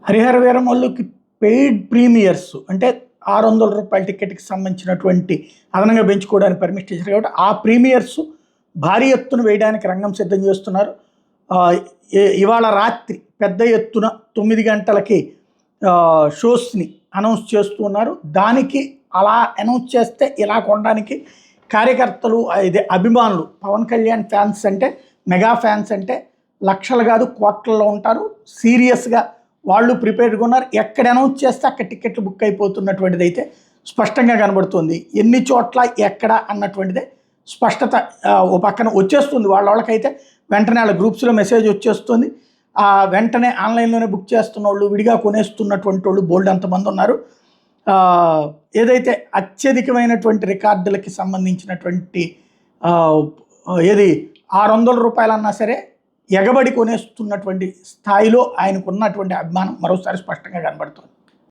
Harihara వీరమల్లుకి paid premieres అంటే రూ. 600 టికెట్కి సంబంధించినటువంటి అదనంగా పెంచుకోవడానికి పర్మిషన్ ఇచ్చారు కాబట్టి ఆ ప్రీమియర్స్ భారీ ఎత్తున వేయడానికి రంగం సిద్ధం చేస్తున్నారు. ఇవాళ రాత్రి పెద్ద ఎత్తున 9 గంటలకి షోస్ని అనౌన్స్ చేస్తున్నారు. దానికి అలా అనౌన్స్ చేస్తే ఇలా కొనడానికి కార్యకర్తలు ఇదే అభిమానులు పవన్ కళ్యాణ్ ఫ్యాన్స్ అంటే మెగా ఫ్యాన్స్ అంటే లక్షలు కాదు కోట్లలో ఉంటారు. సీరియస్గా వాళ్ళు ప్రిపేర్డ్గా ఉన్నారు. ఎక్కడ అనౌన్స్ చేస్తే అక్కడ టికెట్లు బుక్ అయిపోతున్నటువంటిది అయితే స్పష్టంగా కనబడుతుంది. ఎన్ని చోట్ల ఎక్కడ అన్నటువంటిదే స్పష్టత ఓ పక్కన వచ్చేస్తుంది. వాళ్ళకైతే వెంటనే వాళ్ళ గ్రూప్స్లో మెసేజ్ వచ్చేస్తుంది. వెంటనే ఆన్లైన్లోనే బుక్ చేస్తున్న వాళ్ళు, విడిగా కొనేస్తున్నటువంటి వాళ్ళు బోల్డ్ అంతమంది ఉన్నారు. ఏదైతే అత్యధికమైనటువంటి రికార్డులకి సంబంధించినటువంటి ఏది రూ. 600 అన్నా సరే ఎగబడి కొనేస్తున్నటువంటి స్థాయిలో ఆయనకు ఉన్నటువంటి అభిమానం మరోసారి స్పష్టంగా కనబడుతుంది.